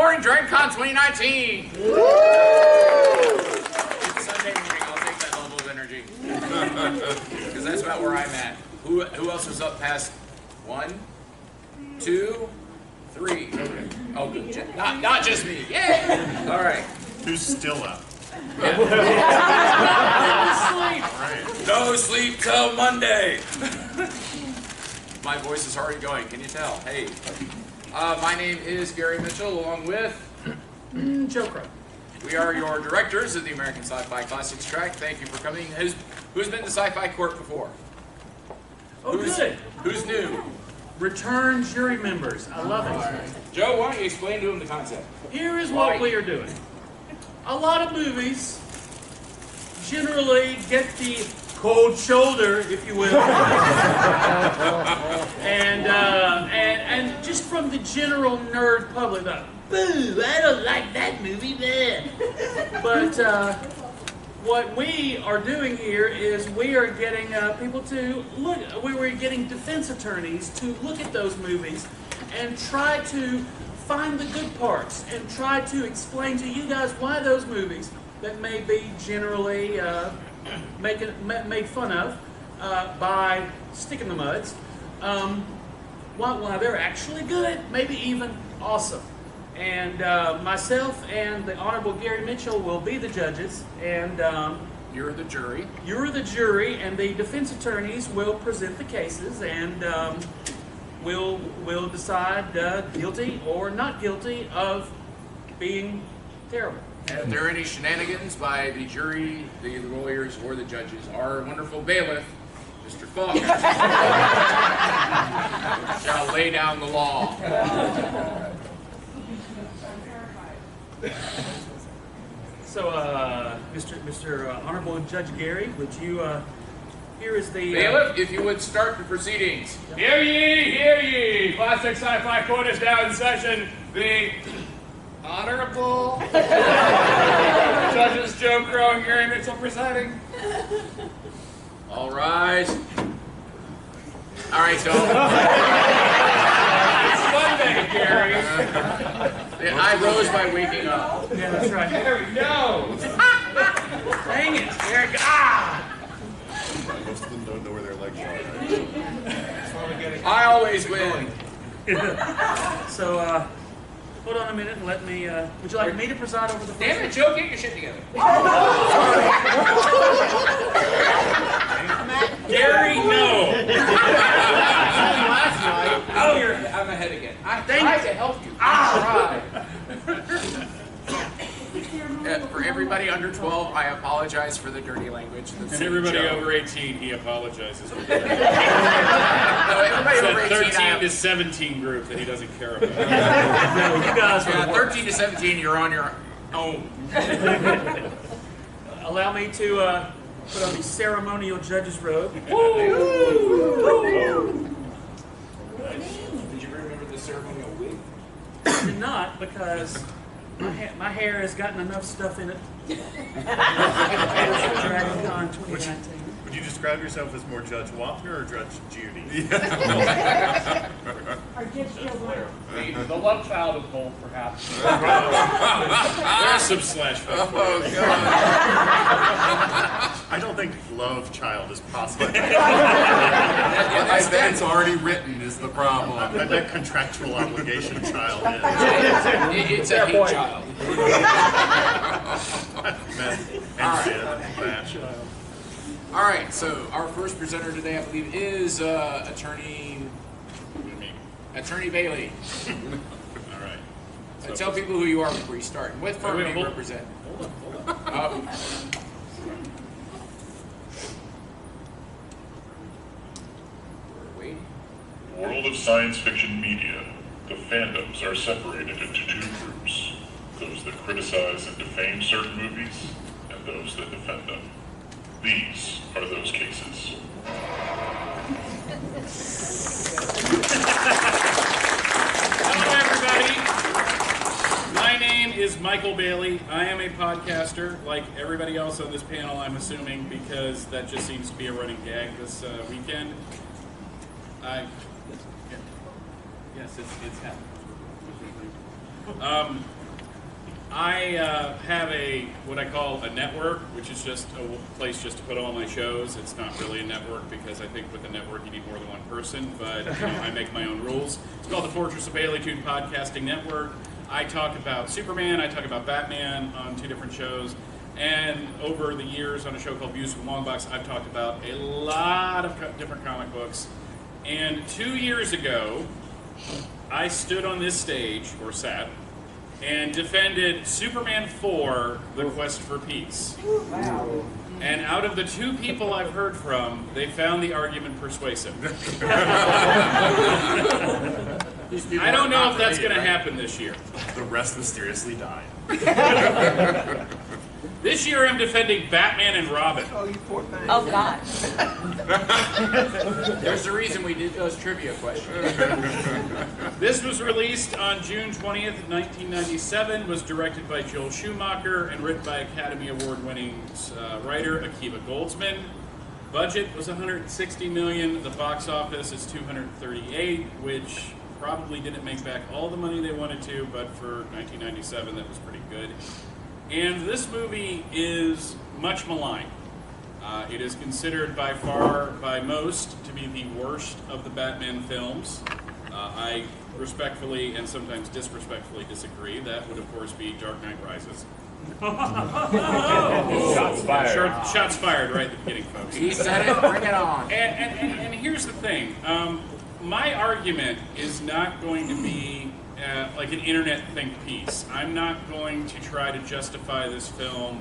morning, DreamCon 2019. It's Sunday morning. I'll take that level of energy because that's about where I'm at. Who else was up past 1, 2, 3? Okay. Oh, good. Not just me. Yeah. All right. Who's still up? Yeah. No sleep till Monday. My voice is already going. Can you tell? Hey. My name is Gary Mitchell, along with Joe Krull. We are your directors of the American Sci-Fi Classics Track. Thank you for coming. Who's been to Sci-Fi Court before? Oh, good. Who's new? Return jury members. I love it. Joe, why don't you explain to him the concept? Here is what we are doing. A lot of movies generally get the cold shoulder, if you will, and just from the general nerd public, like, boo, I don't like that movie, man. But what we are doing here is we are getting people to look. We're getting defense attorneys to look at those movies and try to find the good parts and try to explain to you guys why those movies that may be generally made fun of by Stick in the Muds, why they're actually good, maybe even awesome. And myself and the Honorable Gary Mitchell will be the judges, and you're the jury. You're the jury, and the defense attorneys will present the cases, and we'll decide guilty or not guilty of being terrible. And if there are any shenanigans by the jury, the lawyers, or the judges, our wonderful bailiff, Mr. Falkner, shall lay down the law. So, Mr. Honorable Judge Gary, would you, here is the... Bailiff, if you would start the proceedings. Hear ye, hear ye! Classic Sci-Fi Court is now in session. The Honorable Judges Joe Krull and Gary Mitchell presiding. All rise. All right, so... It's Sunday, Gary. I rose by waking up. Yeah, that's right. There we go. Dang it, Eric. Ah! Most of them don't know where their legs are. I always win. So, hold on a minute and let me, would you like me to preside over the first Damn it, Joe, get your shit together. Gary, no. Oh, I'm ahead again. I tried to help you. For everybody under 12, I apologize for the dirty language. And everybody over 18, he apologizes. No, everybody It's over 18, a 13 to 17 group that he doesn't care about. No, you guys are the worst. 13 to 17, you're on your own. Allow me to put on the ceremonial judge's robe. Did you remember the ceremonial wig? I did not, because my hair has gotten enough stuff in it. DragonCon 2019. Would you describe yourself as more Judge Wapner or Judge Judy? The love child of both, perhaps. There's some slash. Oh, God. I don't think love child is possible. I bet It's already written is the problem. I bet contractual obligation child is. it's a hate child. All right, so our first presenter today, I believe, is Attorney Bailey. All right. Tell people who you are before you start. What firm do you represent? Hold on. We're waiting. World of science fiction media, the fandoms are separated into two groups. Those that criticize and defame certain movies, and those that defend them. These are those cases. Hello, everybody. My name is Michael Bailey. I am a podcaster, like everybody else on this panel, I'm assuming, because that just seems to be a running gag this weekend. Yes, it's happening. I have what I call a network, which is just a place just to put all my shows. It's not really a network because I think with a network you need more than one person, but I make my own rules. It's called the Fortress of Baileytude Podcasting Network. I talk about Superman, I talk about Batman on 2 different shows, and over the years on a show called Views from Longbox, I've talked about a lot of different comic books. And 2 years ago, I stood on this stage, or sat, and defended Superman 4, The Quest for Peace. Wow. And out of the 2 people I've heard from, they found the argument persuasive. I don't know if that's going to happen this year. The rest mysteriously died. This year I'm defending Batman and Robin. Oh, you poor thing. Oh, God. There's a reason we did those trivia questions. This was released on June 20th, 1997, was directed by Joel Schumacher, and written by Academy Award-winning writer Akiva Goldsman. Budget was $160 million. The box office is $238, which probably didn't make back all the money they wanted to, but for 1997, that was pretty good. And this movie is much maligned. It is considered by most to be the worst of the Batman films. I respectfully and sometimes disrespectfully disagree. That would, of course, be Dark Knight Rises. Shots fired. Shots fired right at the beginning, folks. He said it, bring it on. And here's the thing. My argument is not going to be like an internet think piece. I'm not going to try to justify this film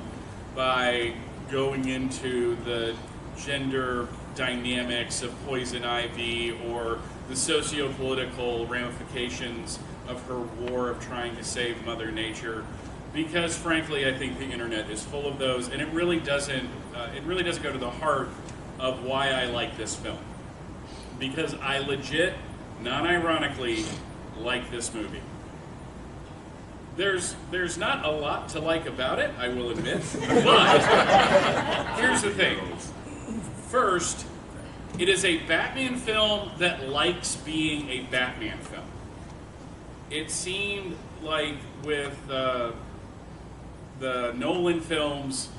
by going into the gender dynamics of Poison Ivy or the socio-political ramifications of her war of trying to save Mother Nature, because frankly I think the internet is full of those, and it really doesn't go to the heart of why I like this film, because I legit, non-ironically, like this movie. There's not a lot to like about it, I will admit, but here's the thing. First, it is a Batman film that likes being a Batman film. It seemed like with the Nolan films,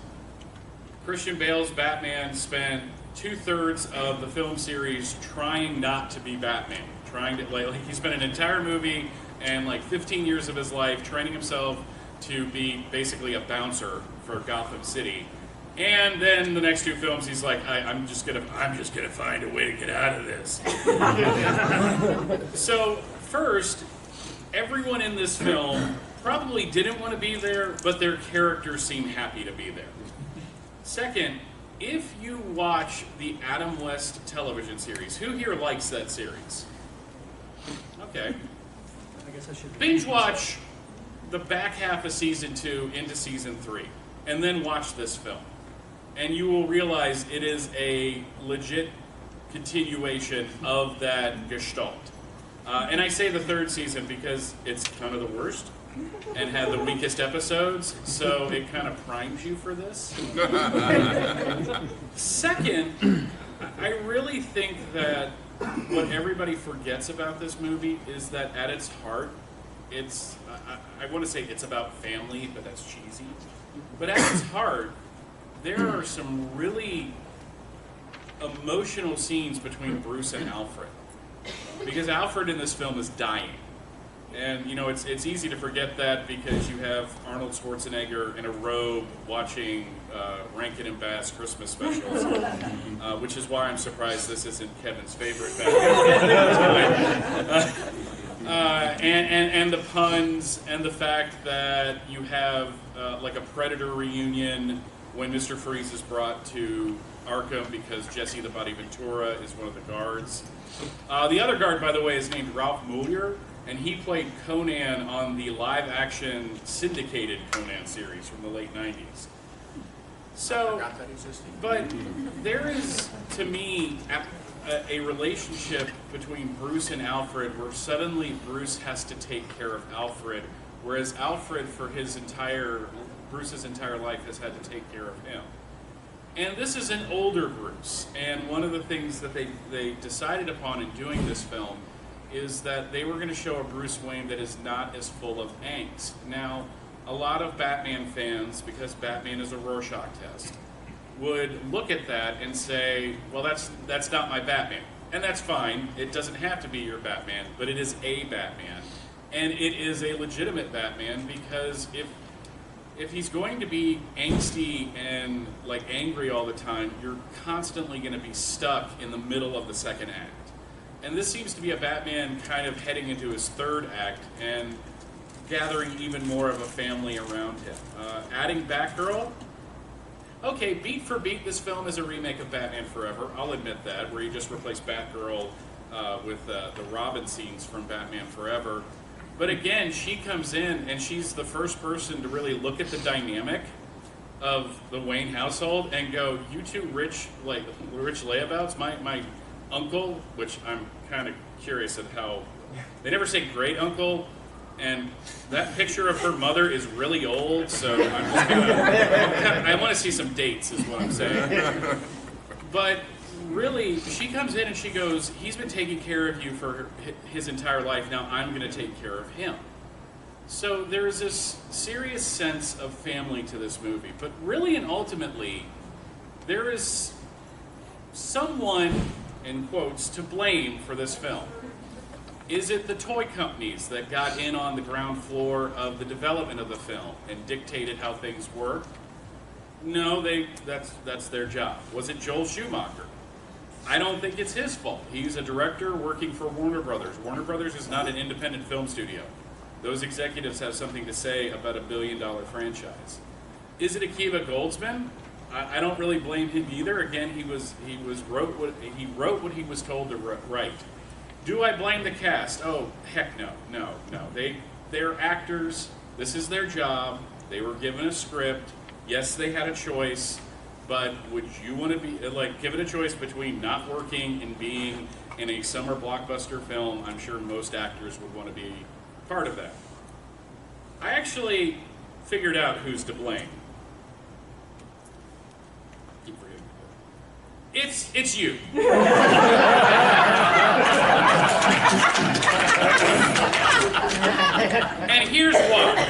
Christian Bale's Batman spent 2/3 of the film series trying not to be Batman. Trying to, like he spent an entire movie and like 15 years of his life training himself to be basically a bouncer for Gotham City. And then the next 2 films, he's like, I'm just gonna find a way to get out of this. So first, everyone in this film probably didn't want to be there, but their characters seem happy to be there. Second, if you watch the Adam West television series, who here likes that series? Okay. I guess I should Binge watch the back half of season 2 into season 3, and then watch this film. And you will realize it is a legit continuation of that gestalt. And I say the 3rd season because it's kind of the worst and had the weakest episodes, so it kind of primes you for this. Second, I really think that what everybody forgets about this movie is that at its heart, it's, I want to say it's about family, but that's cheesy. But at its heart, there are some really emotional scenes between Bruce and Alfred. Because Alfred in this film is dying. And, you know, it's easy to forget that because you have Arnold Schwarzenegger in a robe watching Rankin and Bass Christmas specials, which is why I'm surprised this isn't Kevin's favorite Batman. And the puns and the fact that you have like a Predator reunion when Mr. Freeze is brought to Arkham because Jesse the Body Ventura is one of the guards. The other guard, by the way, is named Ralph Mueller, and he played Conan on the live-action syndicated Conan series from the late 90s. So, but there is, to me, a relationship between Bruce and Alfred where suddenly Bruce has to take care of Alfred, whereas Alfred, for Bruce's entire life, has had to take care of him. And this is an older Bruce, and one of the things that they decided upon in doing this film is that they were going to show a Bruce Wayne that is not as full of angst. Now, a lot of Batman fans, because Batman is a Rorschach test, would look at that and say, well, that's not my Batman. And that's fine. It doesn't have to be your Batman, but it is a Batman. And it is a legitimate Batman, because if he's going to be angsty and like angry all the time, you're constantly going to be stuck in the middle of the second act. And this seems to be a Batman kind of heading into his third act and gathering even more of a family around him. Adding Batgirl, okay, beat for beat, this film is a remake of Batman Forever. I'll admit that, where you just replaced Batgirl with the Robin scenes from Batman Forever. But again, she comes in and she's the first person to really look at the dynamic of the Wayne household and go, you two rich layabouts, my uncle, which I'm kind of curious at how, they never say great uncle, and that picture of her mother is really old, so I'm just gonna, I want to see some dates is what I'm saying. But really, she comes in and she goes, he's been taking care of you for his entire life, now I'm going to take care of him. So there's this serious sense of family to this movie, but really and ultimately, there is someone, in quotes, to blame for this film. Is it the toy companies that got in on the ground floor of the development of the film and dictated how things work? No, that's their job. Was it Joel Schumacher? I don't think it's his fault. He's a director working for Warner Brothers. Warner Brothers is not an independent film studio. Those executives have something to say about a billion-dollar franchise. Is it Akiva Goldsman? I don't really blame him either. Again, he wrote what he was told to write. Do I blame the cast? Oh, heck no. They're actors. This is their job. They were given a script. Yes, they had a choice, but would you want to be given a choice between not working and being in a summer blockbuster film? I'm sure most actors would want to be part of that. I actually figured out who's to blame. It's you. And here's why.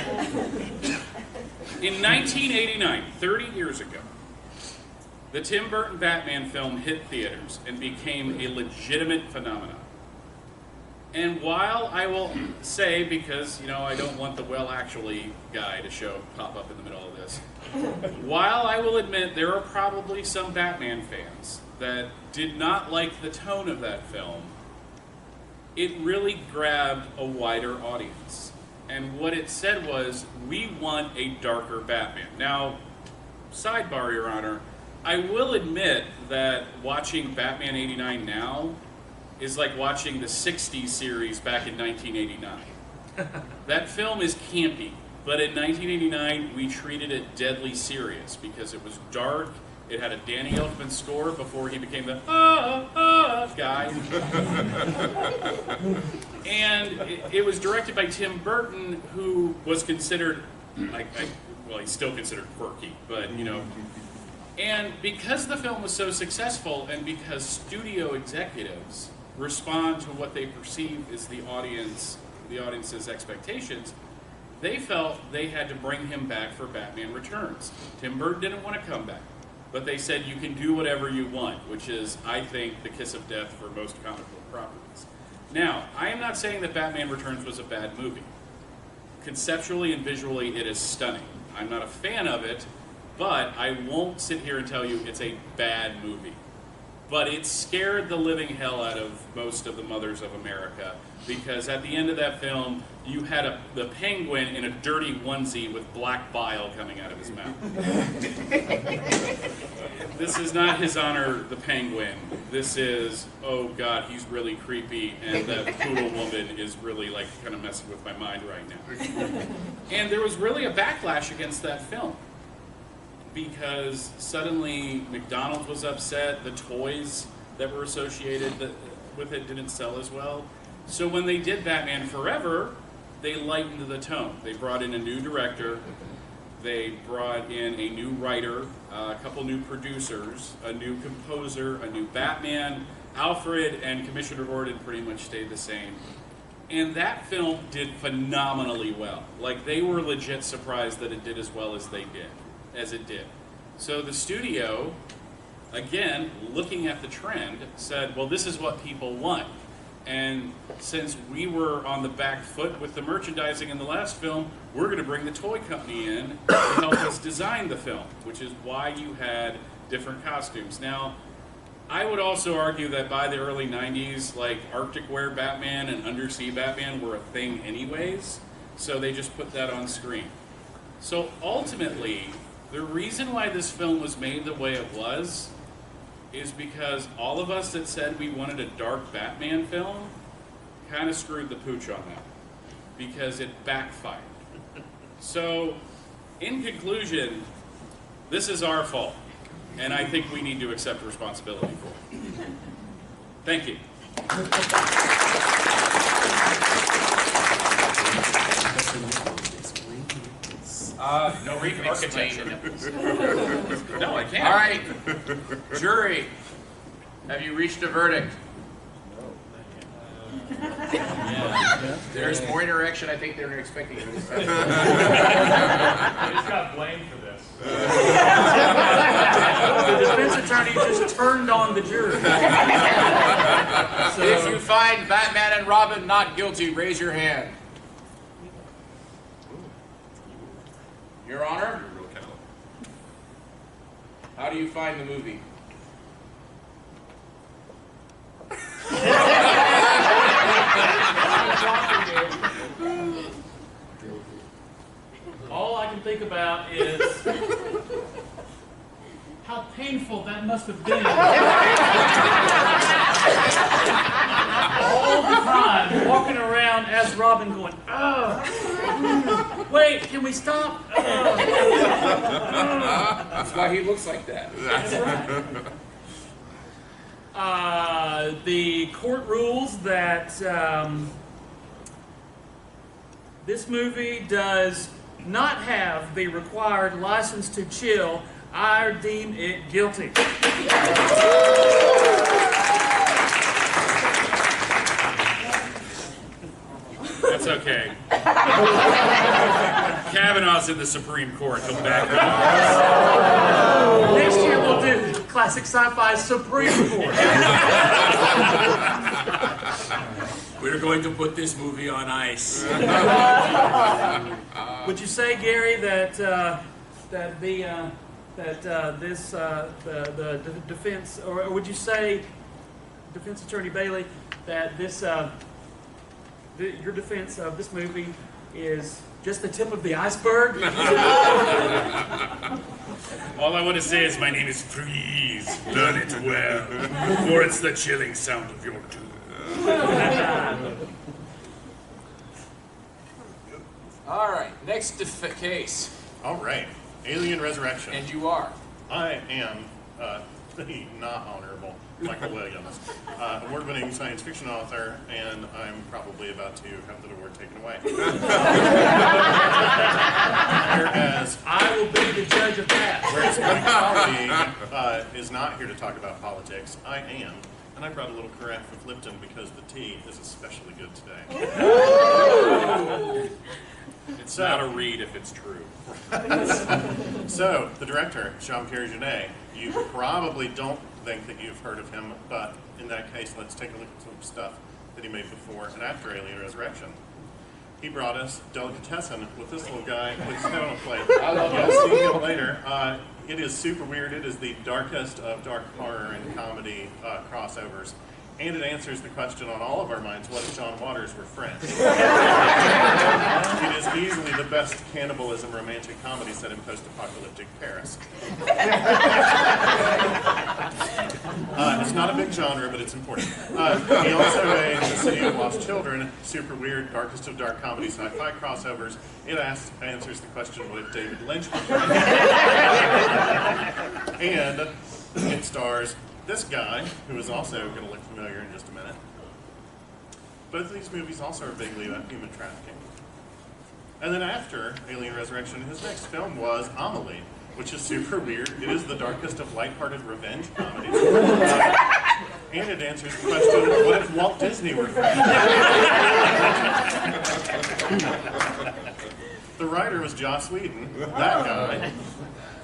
In 1989, 30 years ago, the Tim Burton Batman film hit theaters and became a legitimate phenomenon. And while I will say, because, I don't want the well actually guy to pop up in the middle of this, while I will admit there are probably some Batman fans that did not like the tone of that film, it really grabbed a wider audience. And what it said was, we want a darker Batman. Now, sidebar, Your Honor, I will admit that watching Batman 89 now is like watching the 60s series back in 1989. That film is campy, but in 1989 we treated it deadly serious because it was dark, it had a Danny Elfman score before he became the guy. And it was directed by Tim Burton, who was considered, he's still considered quirky, but and because the film was so successful and because studio executives respond to what they perceive as the audience's expectations, they felt they had to bring him back for Batman Returns. Tim Burton didn't want to come back, but they said you can do whatever you want, which is, I think, the kiss of death for most comic book properties. Now, I am not saying that Batman Returns was a bad movie. Conceptually and visually, it is stunning. I'm not a fan of it, but I won't sit here and tell you it's a bad movie. But it scared the living hell out of most of the mothers of America, because at the end of that film, you had the Penguin in a dirty onesie with black bile coming out of his mouth. This is not His Honor the Penguin. This is, oh God, he's really creepy, and that poodle woman is really kind of messing with my mind right now. And there was really a backlash against that film, because suddenly McDonald's was upset, the toys that were associated with it didn't sell as well. So when they did Batman Forever, they lightened the tone. They brought in a new director, They brought in a new writer, a couple new producers, a new composer, a new Batman. Alfred and Commissioner Gordon pretty much stayed the same. And that film did phenomenally well. Like, they were legit surprised that it did as well as it did. So the studio, again, looking at the trend, said, well, this is what people want. And since we were on the back foot with the merchandising in the last film, we're going to bring the toy company in to help us design the film, which is why you had different costumes. Now, I would also argue that by the early 90s, like, Arctic wear Batman and undersea Batman were a thing anyways, so they just put that on screen. So ultimately, the reason why this film was made the way it was is because all of us that said we wanted a dark Batman film kind of screwed the pooch on that, because it backfired. So, in conclusion, this is our fault, and I think we need to accept responsibility for it. Thank you. No architecture. No, I can't. All right, jury, have you reached a verdict? There's more interaction I think they're expecting for this time. I just got blamed for this. The defense attorney just turned on the jury. If you find Batman and Robin not guilty, raise your hand. Your Honor, how do you find the movie? All I can think about is how painful that must have been. All the time, walking around as Robin going, oh, wait, can we stop? That's why he looks like that. That's right. The court rules that this movie does not have the required license to chill. I deem it guilty. That's okay. Kavanaugh's in the Supreme Court. He'll back up. Next year we'll do Classic Sci-Fi Supreme Court. We're going to put this movie on ice. Would you say, Gary, that the defense, or would you say, Defense Attorney Bailey, that this your defense of this movie is just the tip of the iceberg? All I want to say is my name is Freeze. Learn it well, for it's the chilling sound of your doom. All right, next case. All right, Alien Resurrection. And you are? I am the not honorable Michael Williams, award-winning science fiction author, and I'm probably about to have the award taken away. Whereas I will be the judge of that. Whereas my colleague is not here to talk about politics, I am. And I brought a little carafe of Lipton because the tea is especially good today. It's not a read if it's true. So, the director, Jean-Pierre Jeunet, you probably don't think that you've heard of him, but in that case, let's take a look at some stuff that he made before and after Alien Resurrection. He brought us Delicatessen with this little guy with his head on a plate. You'll see him later. It is super weird. It is the darkest of dark horror and comedy crossovers. And it answers the question on all of our minds, what if John Waters were French? It is easily the best cannibalism romantic comedy set in post-apocalyptic Paris. It's not a big genre, but it's important. He also made The City of Lost Children, super weird, darkest of dark comedy sci-fi crossovers. It answers the question, what if David Lynch were French? And it stars this guy, who is also going to look familiar in just a minute. Both of these movies also are vaguely about human trafficking. And then after Alien Resurrection, his next film was Amelie, which is super weird. It is the darkest of lighthearted revenge comedies. And it answers the question, what if Walt Disney were The writer was Joss Whedon, that guy.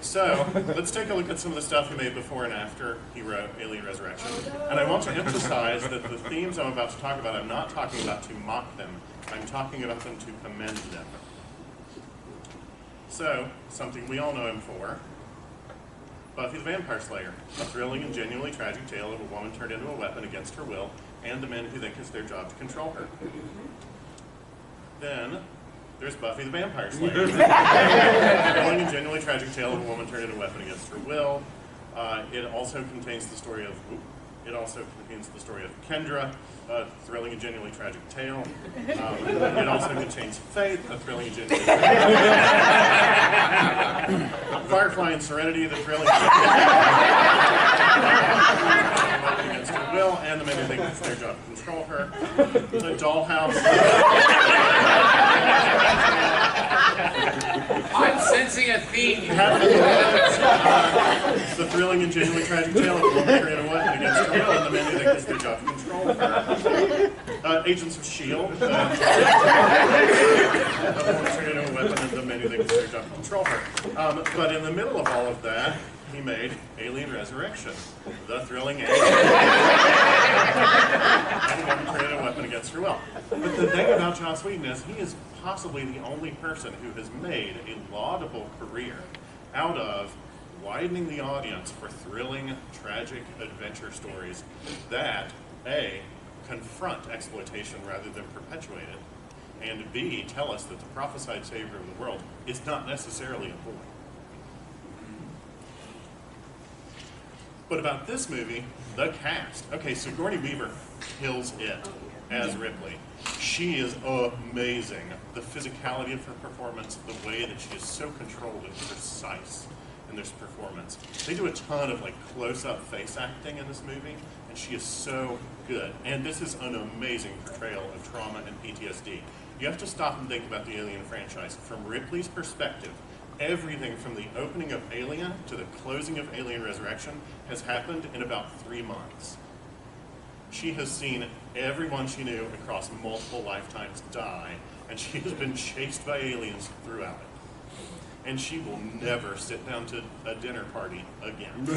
So, let's take a look at some of the stuff he made before and after he wrote Alien Resurrection. And I want to emphasize that the themes I'm about to talk about, I'm not talking about to mock them. I'm talking about them to commend them. So, something we all know him for, Buffy the Vampire Slayer, a thrilling and genuinely tragic tale of a woman turned into a weapon against her will, and the men who think it's their job to control her. Then, there's Buffy the Vampire Slayer, a thrilling and genuinely tragic tale of a woman turned into a weapon against her will. It also contains the story of Kendra, a thrilling and genuinely tragic tale. It also contains Faith, a thrilling and genuinely Firefly and Serenity, the thrilling and genuinely against her will, and the men who think it's their job to control her. The Dollhouse. I'm sensing a theme. The thrilling and genuinely tragic tale of a woman turned into a weapon against her will, and the men who think it's their job to control her. Agents of S.H.I.E.L.D. A woman turned into a weapon, and the men who think it's their job to control her. But in the middle of all of that, he made Alien Resurrection, the thrilling and a woman turned into a weapon against her will. But the thing about Joss Whedon is he is possibly the only person who has made a laudable career out of widening the audience for thrilling, tragic adventure stories that, A, confront exploitation rather than perpetuate it, and B, tell us that the prophesied savior of the world is not necessarily a boy. But about this movie, the cast. Okay, so Sigourney Weaver kills it as Ripley. She is amazing. The physicality of her performance, the way that she is so controlled and precise in this performance. They do a ton of like close-up face acting in this movie, and she is so good. And this is an amazing portrayal of trauma and PTSD. You have to stop and think about the Alien franchise. From Ripley's perspective, everything from the opening of Alien to the closing of Alien Resurrection has happened in about 3 months. She has seen everyone she knew across multiple lifetimes die, and she has been chased by aliens throughout it. And she will never sit down to a dinner party again.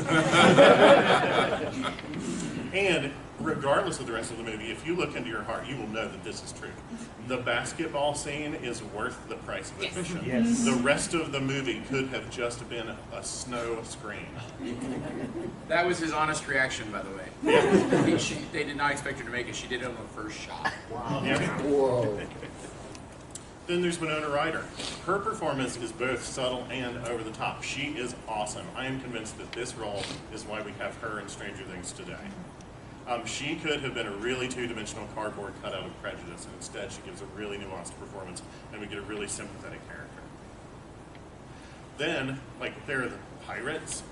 And regardless of the rest of the movie, if you look into your heart, you will know that this is true. The basketball scene is worth the price of admission. Yes. The rest of the movie could have just been a snow screen. That was his honest reaction, by the way. Yeah. They did not expect her to make it. She did it on the first shot. Wow. Yeah. Whoa. Then there's Winona Ryder. Her performance is both subtle and over the top. She is awesome. I am convinced that this role is why we have her in Stranger Things today. She could have been a really two-dimensional cardboard cutout of Prejudice, and instead she gives a really nuanced performance, and we get a really sympathetic character. Then, like, there are the pirates,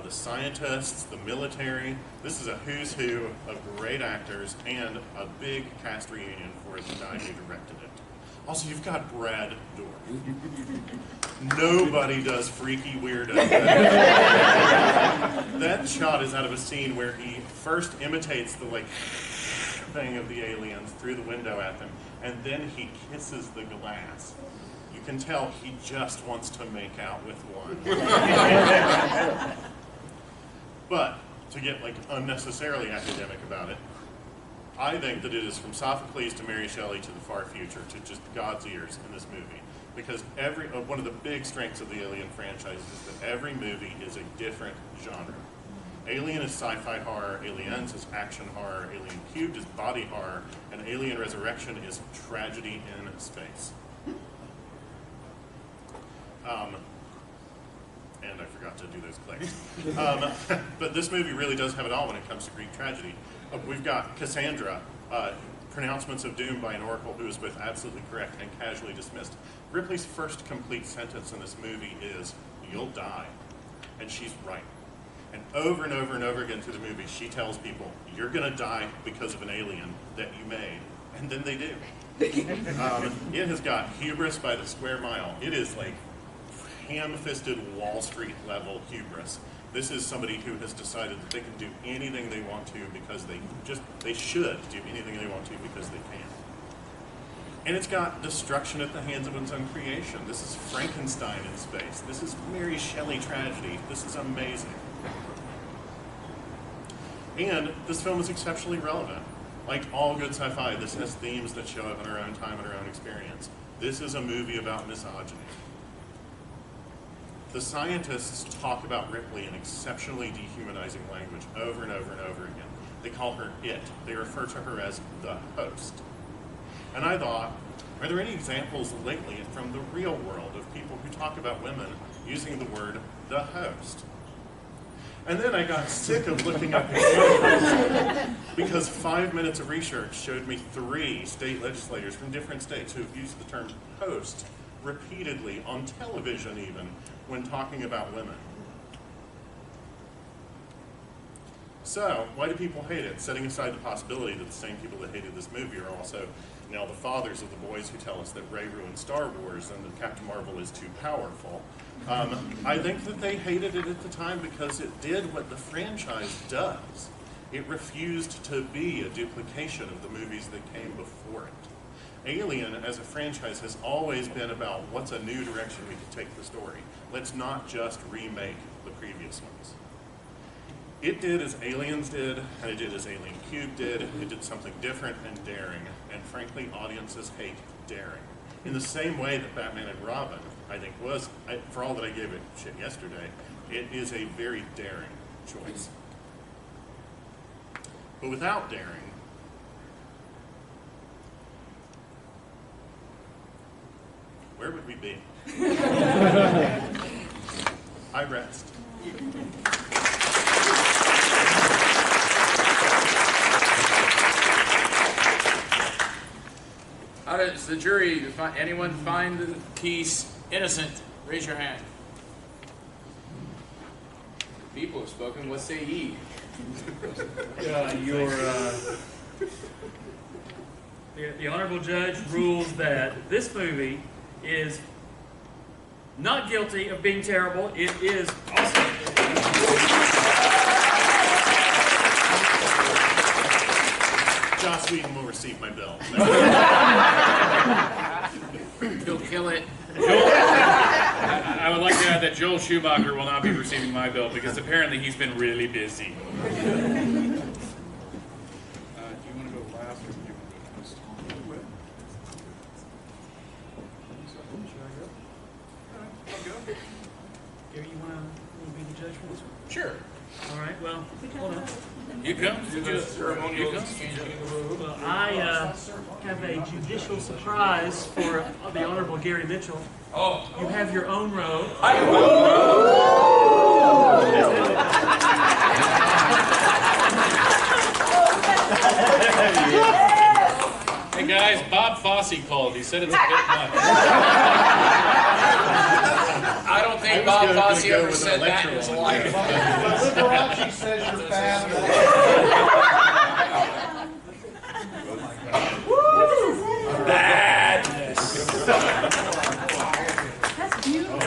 the scientists, the military. This is a who's who of great actors and a big cast reunion for the guy who directed it. Also, you've got Brad Dourif. Nobody does freaky weirdo. That shot is out of a scene where he first imitates the like thing of the aliens through the window at them, and then he kisses the glass. You can tell he just wants to make out with one. But to get like unnecessarily academic about it, I think that it is from Sophocles to Mary Shelley to the far future to just God's ears in this movie. Because one of the big strengths of the Alien franchise is that every movie is a different genre. Alien is sci-fi horror, Aliens is action horror, Alien Cubed is body horror, and Alien Resurrection is tragedy in space. And I forgot to do those clicks. But this movie really does have it all when it comes to Greek tragedy. We've got Cassandra, pronouncements of doom by an oracle who is both absolutely correct and casually dismissed. Ripley's first complete sentence in this movie is, "You'll die." And she's right. And over and over and over again through the movie, she tells people, "You're gonna die because of an alien that you made." And then they do. It has got hubris by the square mile. It is like ham-fisted Wall Street level hubris. This is somebody who has decided that they can do anything they want to because they should do anything they want to because they can. And it's got destruction at the hands of its own creation. This is Frankenstein in space. This is Mary Shelley tragedy. This is amazing. And this film is exceptionally relevant. Like all good sci-fi, this has themes that show up in our own time and our own experience. This is a movie about misogyny. The scientists talk about Ripley in exceptionally dehumanizing language over and over and over again. They call her it. They refer to her as the host. And I thought, are there any examples lately from the real world of people who talk about women using the word the host? And then I got sick of looking up because 5 minutes of research showed me 3 state legislators from different states who have used the term host repeatedly on television even when talking about women. So, why do people hate it? Setting aside the possibility that the same people that hated this movie are also now the fathers of the boys who tell us that Rey ruined Star Wars and that Captain Marvel is too powerful. I think that they hated it at the time because it did what the franchise does. It refused to be a duplication of the movies that came before it. Alien, as a franchise, has always been about what's a new direction we can take the story. Let's not just remake the previous ones. It did as Aliens did, and it did as Alien Cube did. It did something different and daring, and frankly, audiences hate daring. In the same way that Batman and Robin, I think, was, for all that I gave it shit yesterday, it is a very daring choice. But without daring, where would we be? I rest. How does the jury, anyone find the piece innocent? Raise your hand. People have spoken. What say ye? The Honorable Judge rules that this movie is not guilty of being terrible. It is awesome. Joss Whedon will receive my bill. He'll kill it. I would like to add that Joel Schumacher will not be receiving my bill because apparently he's been really busy. Do you want to go last or do you want to go first? Gary, you want to be the judge for this one? Sure. All right, well, hold on. You come. Ceremonial You exchange. Well, I have a judicial surprise for the Honorable Gary Mitchell. Oh. You have your own robe. Hey guys, Bob Fosse called. He said it's a bit much. I don't think Bob Fosse ever said that in his life. Liberace says you're bad. Badness. That's beautiful.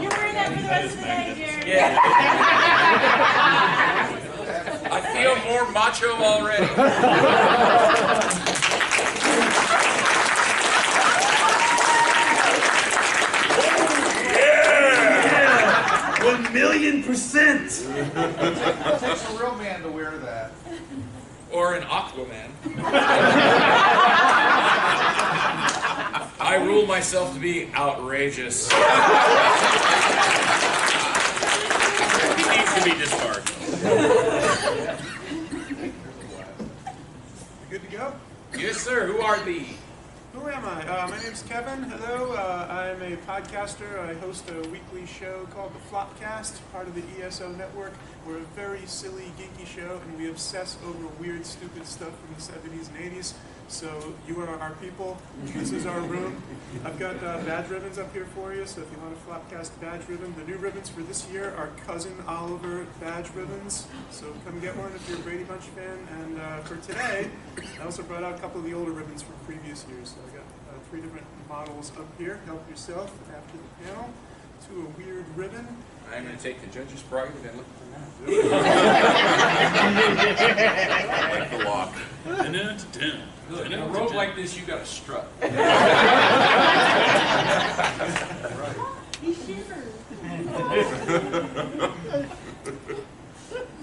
You're wearing that for the rest of the day, Jerry. Yeah. I feel more macho already. Yeah! 1,000,000%! It takes a real man to wear that. Or an Aquaman. I rule myself to be outrageous. He needs to be discarded. Good to go? Yes, sir. Who are thee? Who am I? My name's Kevin. Hello. I'm a podcaster. I host a weekly show called The Flopcast, part of the ESO network. We're a very silly, geeky show, and we obsess over weird, stupid stuff from the 70s and 80s. So you are our people. This is our room. I've got badge ribbons up here for you, so if you want a Flopcast badge ribbon. The new ribbons for this year are Cousin Oliver badge ribbons. So come get one if you're a Brady Bunch fan. And for today, I also brought out a couple of the older ribbons from previous years. So I got 3 different models up here. Help yourself after the panel to a weird ribbon. I'm going to take the judge's prerogative and look at the map. Like the lock. Look, in a robe like this, you got to strut. He shivers.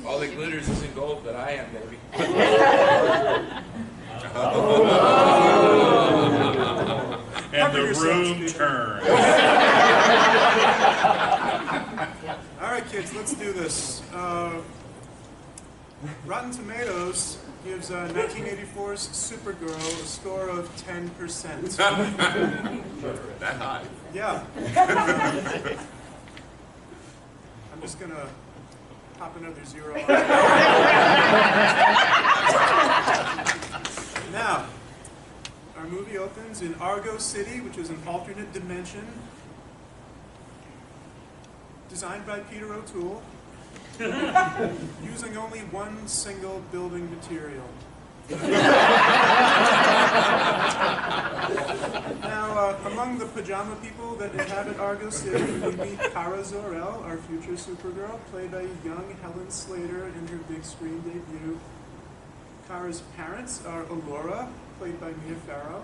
All that glitters isn't gold, but I am, baby. And the room turns. All right, kids, let's do this. Rotten Tomatoes gives 1984's Supergirl a score of 10%. That high. Yeah. I'm just going to pop another 0 on it. Now, our movie opens in Argo City, which is an alternate dimension, designed by Peter O'Toole, using only one single building material. Now, among the pajama people that inhabit Argo City, we meet Kara Zor-El, our future Supergirl, played by young Helen Slater in her big screen debut. Kara's parents are Alora, played by Mia Farrow,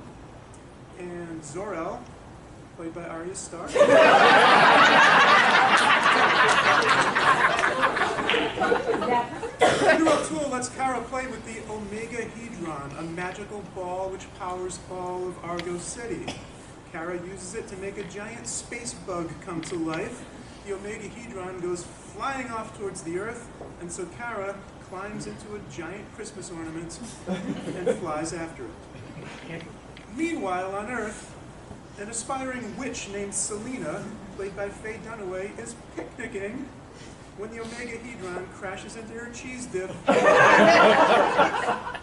and Zor-El, played by Arya Stark. Peter O'Toole lets Kara play with the Omega Hedron, a magical ball which powers all of Argo City. Kara uses it to make a giant space bug come to life. The Omega Hedron goes flying off towards the Earth, and so Kara climbs into a giant Christmas ornament and flies after it. Meanwhile, on Earth, an aspiring witch named Selena, played by Faye Dunaway, is picnicking when the Omega Hedron crashes into her cheese dip,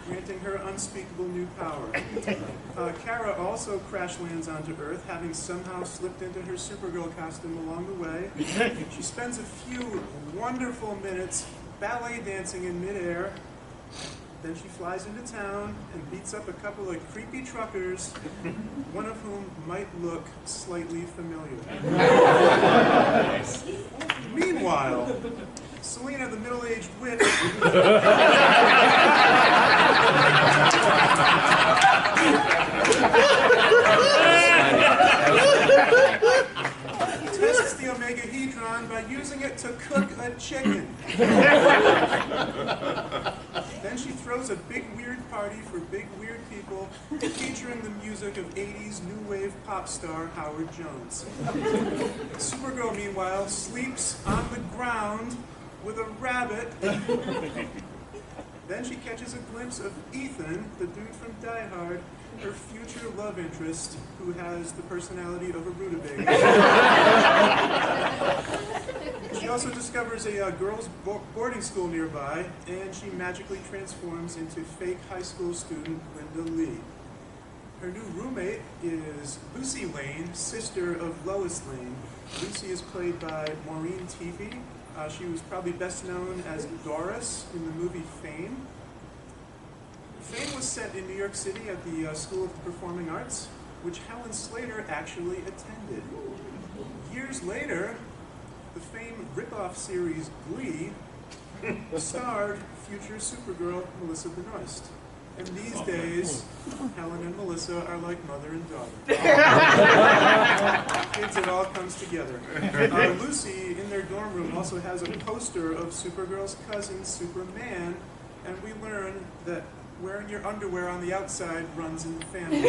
granting her unspeakable new power. Kara also crash lands onto Earth, having somehow slipped into her Supergirl costume along the way. She spends a few wonderful minutes ballet dancing in midair. Then she flies into town and beats up a couple of creepy truckers, one of whom might look slightly familiar. Meanwhile, Selena, the middle-aged witch, tests the Omega Hedron by using it to cook a chicken. Then she throws a big weird party for big weird people, featuring the music of 80s new wave pop star Howard Jones. Supergirl, meanwhile, sleeps on the ground with a rabbit. Then she catches a glimpse of Ethan, the dude from Die Hard, her future love interest, who has the personality of a rutabaga. She also discovers a girls' boarding school nearby, and she magically transforms into fake high school student Linda Lee. Her new roommate is Lucy Lane, sister of Lois Lane. Lucy is played by Maureen Teefy. She was probably best known as Doris in the movie Fame. Fame was set in New York City at the School of the Performing Arts, which Helen Slater actually attended. Years later, the Fame ripoff series Glee starred future Supergirl Melissa Benoist. And these days, Helen and Melissa are like mother and daughter. Kids, it all comes together. Lucy, in their dorm room, also has a poster of Supergirl's cousin, Superman, and we learn that wearing your underwear on the outside runs in the family.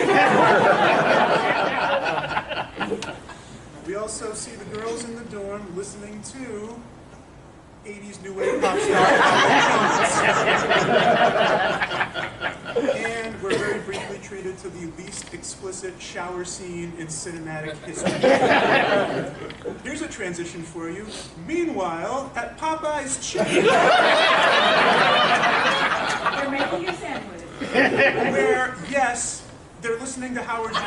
We also see the girls in the dorm listening to 80s new wave pop star Howard Jones. And we're very briefly treated nominated to the least explicit shower scene in cinematic history. Here's a transition for you. Meanwhile, at Popeye's Chicken, They're making you sandwich. where, yes, they're listening to Howard Jones.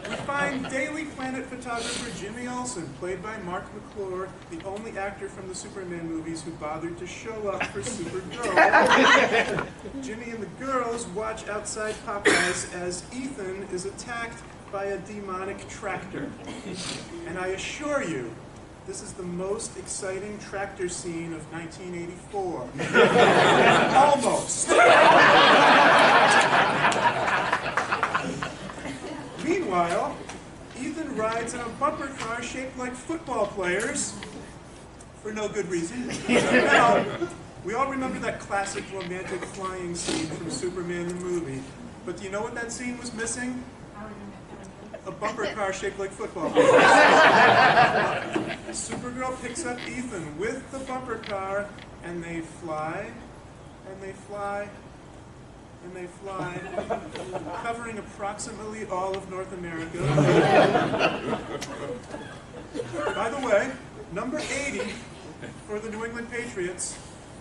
We find Daily Planet photographer Jimmy Olsen, played by Mark McClure, the only actor from the Superman movies who bothered to show up for Supergirl. Jimmy and the girls watch outside Popeye's as Ethan is attacked by a demonic tractor. And I assure you, this is the most exciting tractor scene of 1984. Almost. Meanwhile, Ethan rides in a bumper car shaped like football players for no good reason. Now, we all remember that classic romantic flying scene from Superman the movie. But do you know what that scene was missing? A bumper car shaped like football players. Supergirl picks up Ethan with the bumper car, and they fly, and they fly, and they fly, covering approximately all of North America. By the way, number 80 for the New England Patriots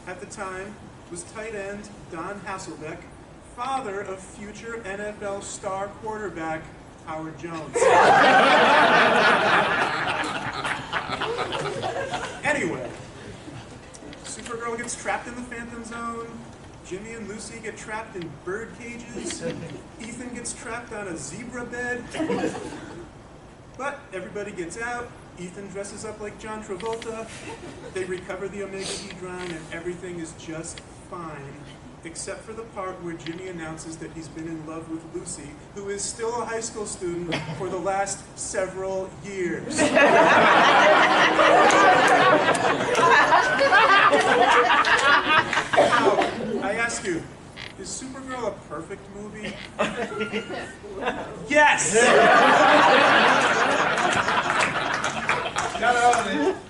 at the time was tight end Don Hasselbeck, father of future NFL star quarterback Howard Jones. Anyway, Supergirl gets trapped in the Phantom Zone. Jimmy and Lucy get trapped in bird cages. Ethan gets trapped on a zebra bed. But everybody gets out. Ethan dresses up like John Travolta. They recover the Omegahedron, and everything is just fine. Except for the part where Jimmy announces that he's been in love with Lucy, who is still a high school student for the last several years. Now, I ask you, is Supergirl a perfect movie? Yes!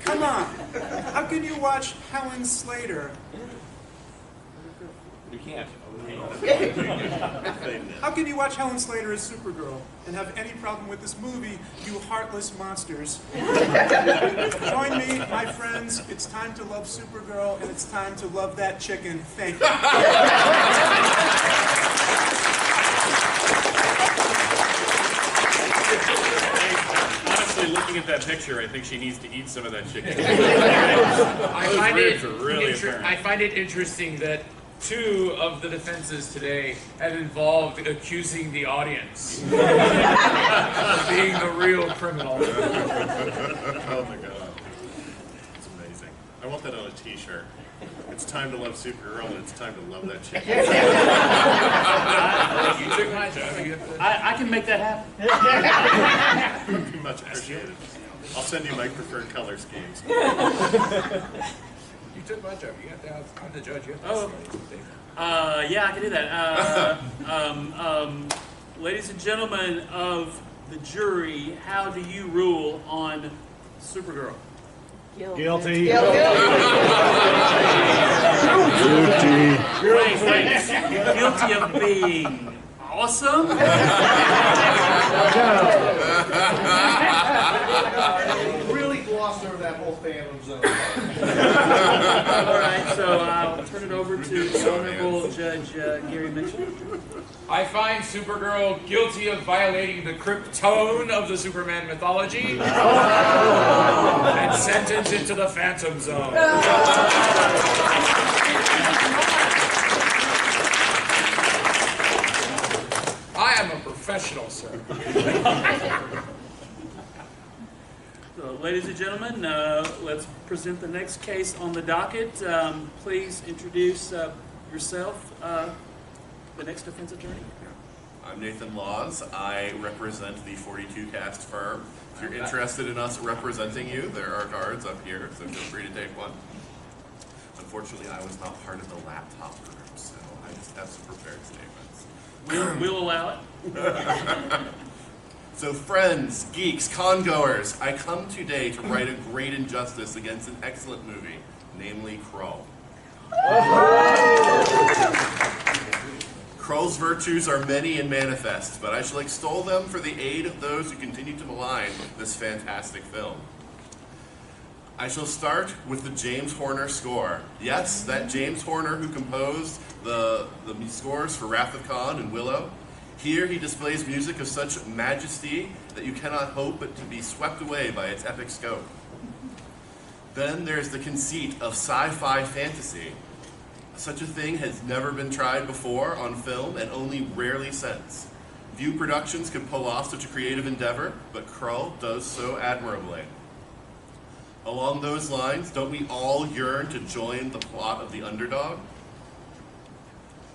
Come on. How can you watch Helen Slater? You can't. How can you watch Helen Slater as Supergirl and have any problem with this movie, you heartless monsters? Join me, my friends. It's time to love Supergirl, and it's time to love that chicken. Thank you. Honestly, looking at that picture, I think she needs to eat some of that chicken. I find it interesting that two of the defenses today have involved accusing the audience of being the real criminal. Oh my god. It's amazing. I want that on a t-shirt. It's time to love Supergirl and it's time to love that chicken. You took my job. I can make that happen. Pretty much appreciated. I'll send you my preferred color schemes. You took my job. You got to, I'm the judge. You have to Yeah, I can do that. Ladies and gentlemen of the jury, how do you rule on Supergirl? Guilty. Wait. Guilty of being awesome? Really glossed over that whole Phantom Zone. All right, so I'll turn it over to the Honorable Judge Gary Mitchell. I find Supergirl guilty of violating the krypton of the Superman mythology and sentenced into the Phantom Zone. I am a professional, sir. So, ladies and gentlemen, let's present the next case on the docket. Please introduce yourself, the next defense attorney. I'm Nathan Laws. I represent the 42 Cast firm. If you're interested in us representing you, there are cards up here, so feel free to take one. Unfortunately, I was not part of the laptop group, so I just have some prepared statements. We'll allow it. So friends, geeks, congoers, I come today to right a great injustice against an excellent movie, namely Krull. Krull's virtues are many and manifest, but I shall extol them for the aid of those who continue to malign this fantastic film. I shall start with the James Horner score. Yes, that James Horner who composed the scores for Wrath of Khan and Willow. Here he displays music of such majesty that you cannot hope but to be swept away by its epic scope. Then there's the conceit of sci-fi fantasy. Such a thing has never been tried before on film and only rarely since. Few productions could pull off such a creative endeavor, but Krull does so admirably. Along those lines, don't we all yearn to join the plot of the underdog?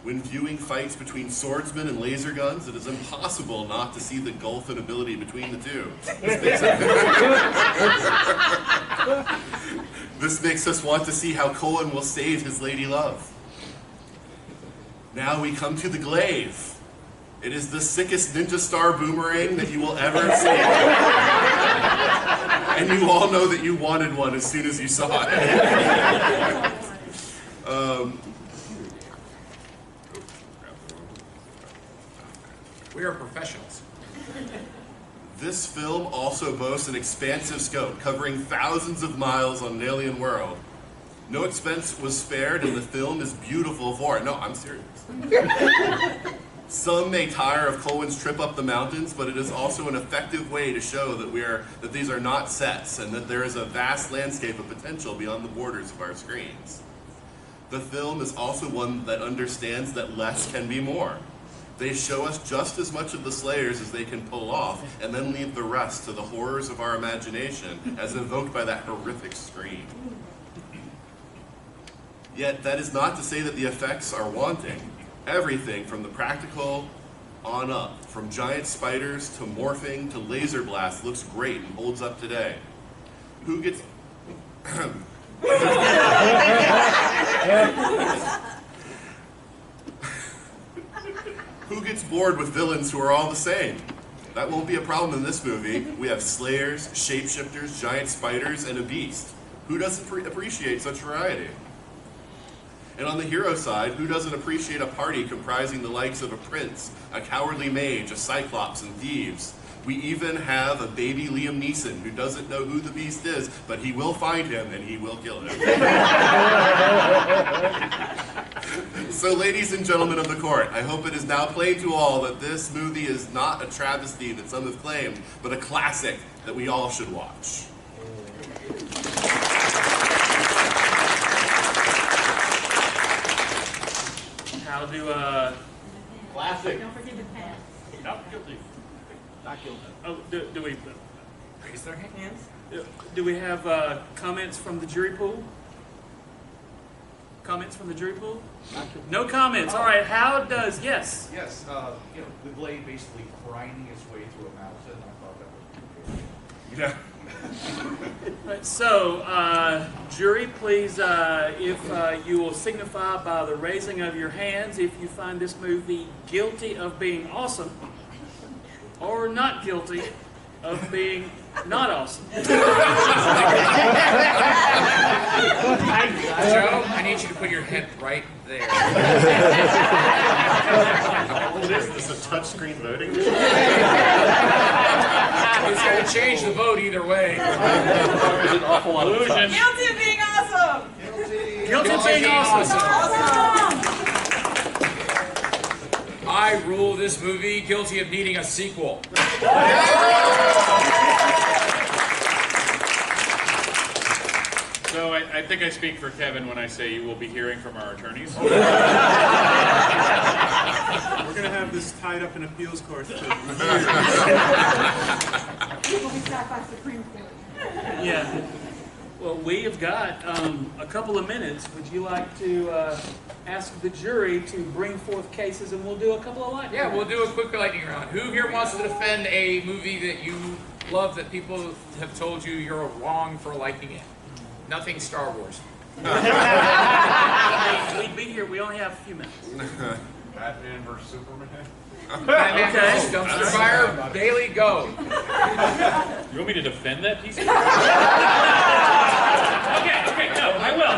When viewing fights between swordsmen and laser guns, it is impossible not to see the gulf in ability between the two. This makes us want to see how Cohen will save his lady love. Now we come to the glaive. It is the sickest ninja star boomerang that you will ever see. And you all know that you wanted one as soon as you saw it. We are professionals. This film also boasts an expansive scope, covering thousands of miles on an alien world. No expense was spared, and the film is beautiful for it. No, I'm serious. Some may tire of Cohen's trip up the mountains, but it is also an effective way to show that these are not sets, and that there is a vast landscape of potential beyond the borders of our screens. The film is also one that understands that less can be more. They show us just as much of the Slayers as they can pull off, and then leave the rest to the horrors of our imagination as evoked by that horrific scream. Yet that is not to say that the effects are wanting. Everything from the practical on up, from giant spiders to morphing to laser blasts, looks great and holds up today. Who gets... Who gets bored with villains who are all the same? That won't be a problem in this movie. We have slayers, shapeshifters, giant spiders, and a beast. Who doesn't appreciate such variety? And on the hero side, who doesn't appreciate a party comprising the likes of a prince, a cowardly mage, a cyclops, and thieves? We even have a baby Liam Neeson who doesn't know who the beast is, but he will find him and he will kill him. So ladies and gentlemen of the court, I hope it is now plain to all that this movie is not a travesty that some have claimed, but a classic that we all should watch. How do, Classic. Don't forget the pen. not guilty. Not guilty. Oh, do we, Raise their hands. do we have, comments from the jury pool? Comments from the jury pool? No comments. All right. How does, yes. Yes, the blade basically grinding its way through a mountain. I thought that was pretty good. Right, so, jury, please, if you will signify by the raising of your hands if you find this movie guilty of being awesome or not guilty of being not awesome. Joe, I need you to put your head right there. Is this a touchscreen voting machine? It's going to change the vote either way. There's an awful lot of Illusion. Guilty of being awesome. Guilty of being awesome. Awesome. I rule this movie guilty of needing a sequel. So I think I speak for Kevin when I say you will be hearing from our attorneys. We're going to have this tied up in appeals court for years. People be Sci-Fi Supreme Court. Yeah. Well, we have got a couple of minutes. Would you like to ask the jury to bring forth cases, and we'll do a couple of lightning Yeah, we'll rounds? do a quick lightning round. Who here wants to defend a movie that you love that people have told you you're wrong for liking it? Nothing Star Wars. We'd be here. We only have a few minutes. Batman vs. Superman. Batman Okay. vs. Dumpster Fire. Bailey, go. You want me to defend that piece of Okay, no, I will.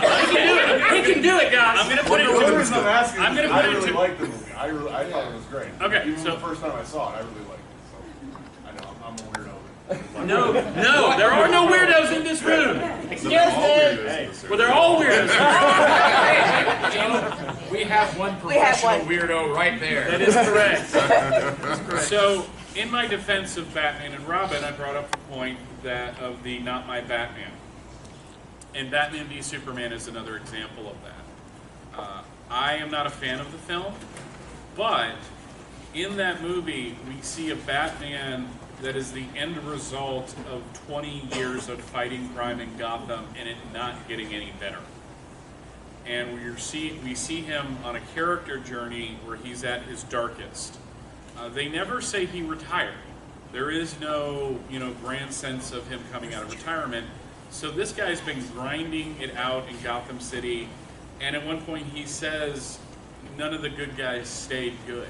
He can do it, guys. I'm going to put it to I'm asking. I'm gonna I put it really to- like the movie. I thought it was great. Okay, Even so- the first time I saw it, I really liked it. So I know I'm a weirdo. No, there are no weirdos in this room. Yes, Well, they're all weirdos. We have one We have professional one. weirdo right there. That is correct. That's correct. So, in my defense of Batman and Robin, I brought up the point that of the Not My Batman. And Batman v Superman is another example of that. I am not a fan of the film, but in that movie, we see a Batman that is the end result of 20 years of fighting crime in Gotham and it not getting any better. And we see him on a character journey where he's at his darkest. They never say he retired. There is no, grand sense of him coming out of retirement. So this guy's been grinding it out in Gotham City, and at one point he says, none of the good guys stayed good.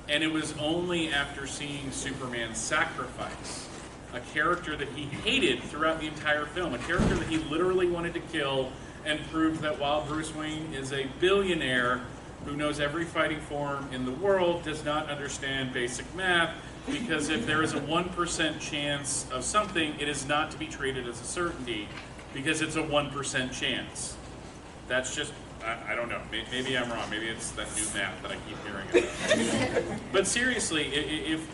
And it was only after seeing Superman sacrifice a character that he hated throughout the entire film, a character that he literally wanted to kill, and prove that while Bruce Wayne is a billionaire who knows every fighting form in the world, does not understand basic math, because if there is a 1% chance of something, it is not to be treated as a certainty, because it's a 1% chance. That's just, I don't know, maybe I'm wrong, maybe it's that new math that I keep hearing about. But seriously, if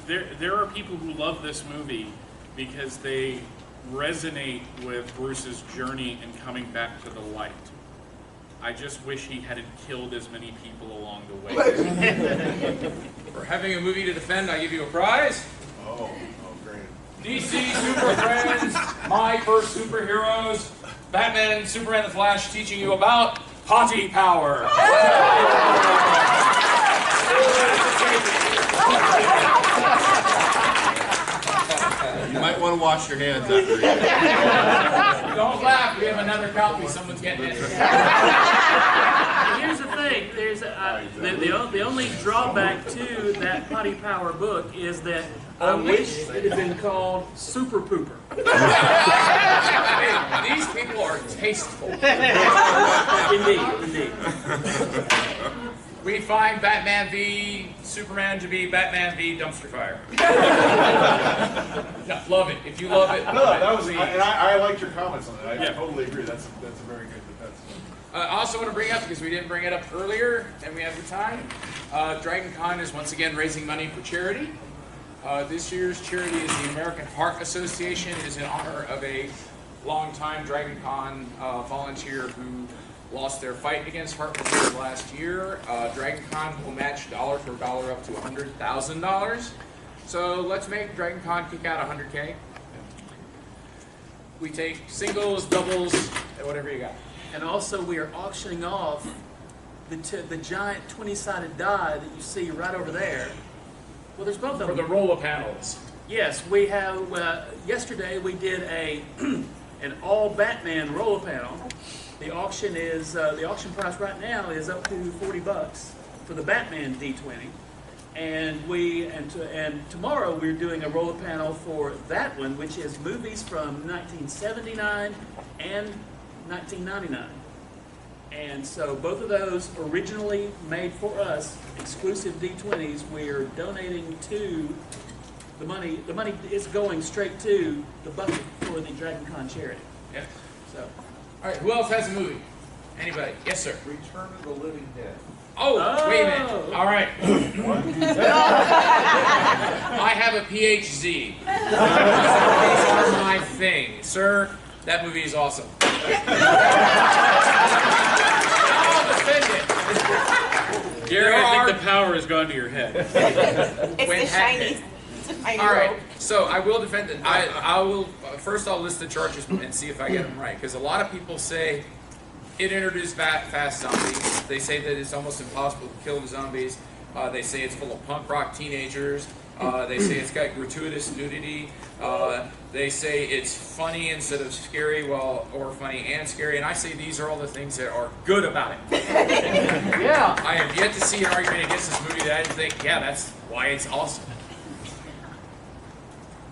there are people who love this movie because they resonate with Bruce's journey and coming back to the light. I just wish he hadn't killed as many people along the way. For having a movie to defend, I give you a prize. Oh, great. DC Super Friends, my first superheroes, Batman, Superman, the Flash, teaching you about potty power. You might want to wash your hands after eating. Don't laugh, we have another copy, someone's getting it. Here's the thing, there's the only drawback to that potty power book is that I wish it had been called Super Pooper. These people are tasteful. Indeed. We find Batman v Superman to be Batman v Dumpster Fire. No, love it. If you love it, No, love it. that was, Please. and I liked your comments on that. I totally agree. That's a very good defense. I also want to bring up, because we didn't bring it up earlier and we have the time, Dragon Con is once again raising money for charity. This year's charity is the American Heart Association. It is in honor of a longtime Dragon Con volunteer who lost their fight against heart disease last year. Dragon Con will match dollar for dollar up to $100,000. So let's make Dragon Con kick out $100K. We take singles, doubles, and whatever you got. And also we are auctioning off the giant 20-sided die that you see right over there. Well, there's both of them. For the roller panels. Yes, we have, yesterday we did an all Batman roller panel. The auction price right now is up to $40 for the Batman D20. And tomorrow we're doing a roller panel for that one, which is movies from 1979 and 1999. And so both of those originally made for us, exclusive D20s, we're donating to the money. The money is going straight to the bucket for the Dragon Con charity. Yeah. So, All right, who else has a movie? Anybody? Yes, sir. Return of the Living Dead. Oh, wait a minute. All right. I have a PhD. These are my thing. Sir, that movie is awesome. I'll defend it. Gary, I think the power has gone to your head. It's When the shiny. All right, so I will defend it. I will first. I'll list the charges and see if I get them right, because a lot of people say it introduced fast zombies. They say that it's almost impossible to kill the zombies. They say it's full of punk rock teenagers. They say it's got gratuitous nudity. They say it's funny instead of scary, or funny and scary. And I say these are all the things that are good about it. Yeah. I have yet to see an argument against this movie that I didn't think, yeah, that's why it's awesome.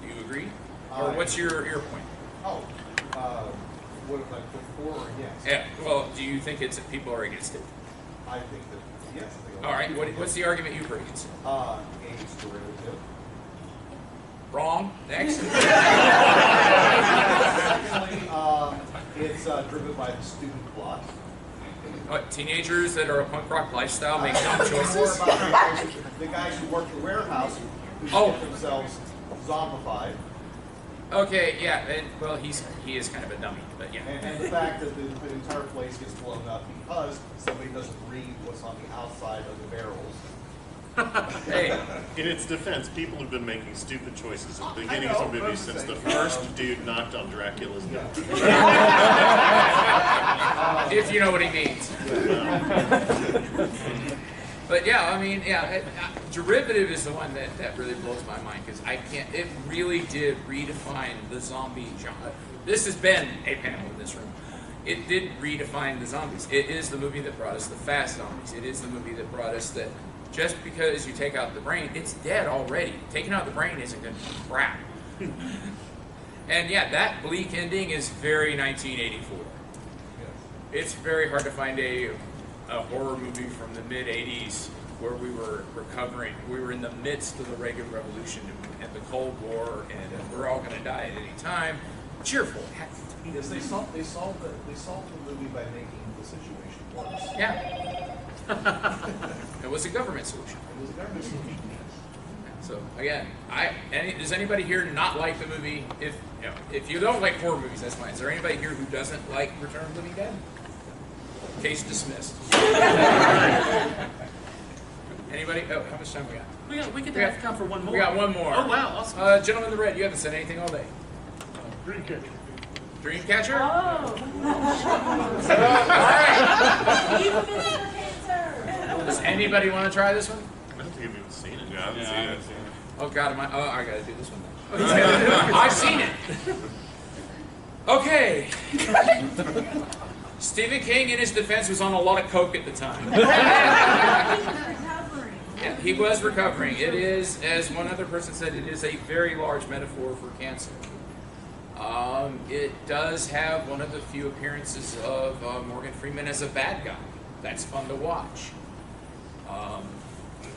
Do you agree? Or what's your point? Oh, what if I put for or against? Yeah. Well, do you think people are against it? I I think that, yes. I think All right, what's the argument you bring? Age derivative. Wrong. Next. Secondly, it's driven by the student plot. What, teenagers that are a punk rock lifestyle make dumb More choices? about the guys who work the warehouse who Oh. get themselves zombified. Okay, yeah, well, he is kind of a dummy, but yeah. And the fact that the entire place gets blown up because somebody doesn't read what's on the outside of the barrels. Hey, In its defense, people have been making stupid choices at the I beginnings know, of movies but I'm since the saying, first dude knocked on Dracula's door. if you know what he means. But yeah, I mean, yeah, derivative is the one that really blows my mind because it really did redefine the zombie genre. This has been a panel in this room. It did redefine the zombies. It is the movie that brought us the fast zombies. It is the movie that brought us that just because you take out the brain, it's dead already. Taking out the brain isn't going to do crap. And yeah, that bleak ending is very 1984. It's very hard to find a horror movie from the mid-'80s where we were recovering. We were in the midst of the Reagan Revolution and the Cold War, and we're all going to die at any time. Cheerful. Yes, they solved the movie by making the situation worse. Yeah. It was a government solution. It was a government solution. So again, does anybody here not like the movie? If you don't like horror movies, that's fine. Is there anybody here who doesn't like Return of the Living Dead? Case dismissed. Anybody? Oh, how much time we got? We get to have time for one more. We got one more. Oh wow, awesome. Gentleman in the red, you haven't said anything all day. Dreamcatcher. Dreamcatcher? Oh. All right. Even Mr. Cancer. Does anybody want to try this one? I don't think I've even seen it. Yeah, I haven't seen it. Oh God, I gotta do this one now. I've seen it. Okay. Stephen King, in his defense, was on a lot of coke at the time. Yeah, he was recovering. It is, as one other person said, it is a very large metaphor for cancer. It does have one of the few appearances of Morgan Freeman as a bad guy. That's fun to watch.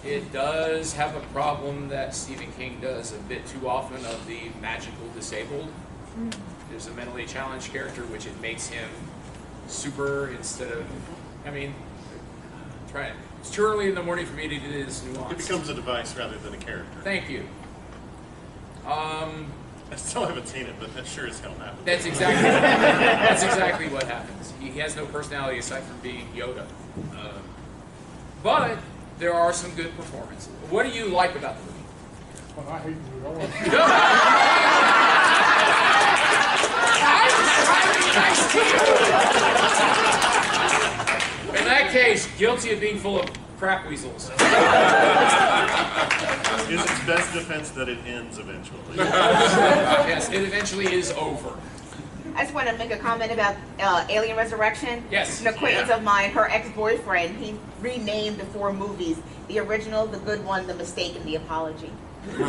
It does have a problem that Stephen King does a bit too often of the magical disabled. There's a mentally challenged character, which it makes him super instead of, try it. It's too early in the morning for me to do this nuance. It becomes a device rather than a character. Thank you. I still haven't seen it, but that sure as hell happens. That's exactly what happens. He has no personality aside from being Yoda. But there are some good performances. What do you like about the movie? Well, I hate you. I want to. I was trying to be nice to you. In that case, guilty of being full of crap weasels. Is its best defense that it ends eventually? Yes, it eventually is over. I just want to make a comment about Alien Resurrection. Yes. An acquaintance of mine, her ex-boyfriend, he renamed the 4 movies. The original, the good one, the mistake, and the apology. I'm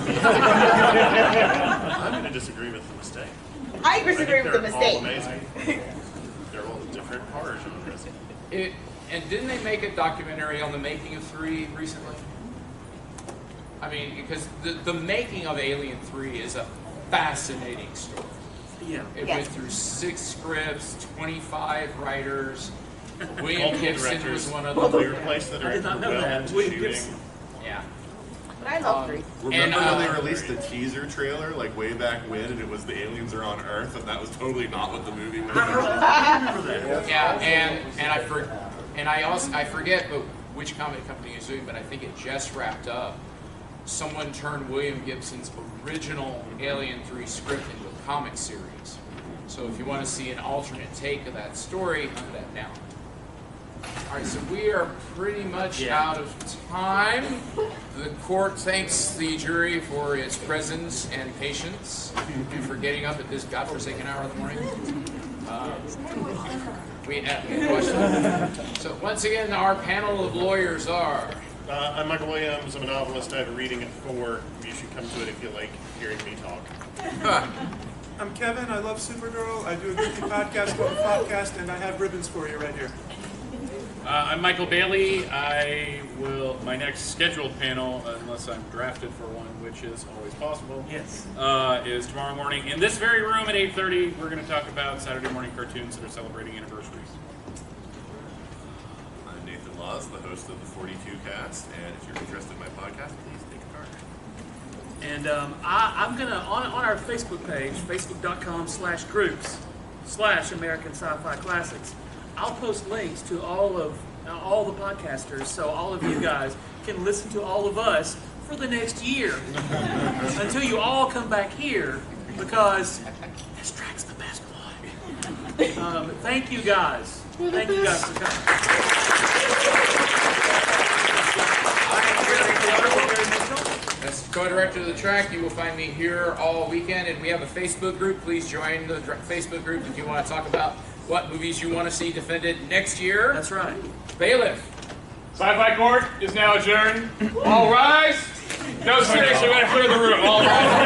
going to disagree with the mistake. I disagree with the They're all mistake. amazing. They're all different horror genres. And didn't they make a documentary on the making of 3 recently? I mean, because the making of Alien 3 is a fascinating story. Yeah. It Yes. went through 6 scripts, 25 writers. William Multiple Gibson directors. was one of Well, them. they replaced the I did not know director well that. into William shooting. Gibson. Yeah. But I love 3. Remember And, when they released the teaser trailer, like way back when, and it was the aliens are on Earth, and that was totally not what the movie was. I remember that. Yeah, and I forget but which comic company is doing, but I think it just wrapped up. Someone turned William Gibson's original Alien 3 script into a comic series. So if you want to see an alternate take of that story, hunt that down. All right, so we are pretty much out of time. The court thanks the jury for its presence and patience and for getting up at this godforsaken hour of the morning. We have a question. So once again, our panel of lawyers are... I'm Michael Williams. I'm a novelist. I have a reading at 4. You should come to it if you like hearing me talk. I'm Kevin. I love Supergirl. I do a goofy podcast called the Podcast, and I have ribbons for you right here. I'm Michael Bailey. My next scheduled panel, unless I'm drafted for one, which is always possible, Yes. is tomorrow morning in this very room at 8:30. We're going to talk about Saturday morning cartoons that are celebrating anniversaries. I'm Nathan Laws, the host of the 42 cast, and if you're interested in my podcast, please take a card. And I'm going to, on our Facebook page, facebook.com/groups/American Sci-Fi Classics, I'll post links to all the podcasters, so all of you guys can listen to all of us for the next year until you all come back here, because this track's the best one. Thank you guys. Thank you guys for coming. As co-director of the track, you will find me here all weekend, and we have a Facebook group. Please join the Facebook group if you want to talk about what movies you want to see defended next year. That's right. Bailiff. Sci-Fi Court is now adjourned. All rise. No, seriously, we're going to clear the room. All rise.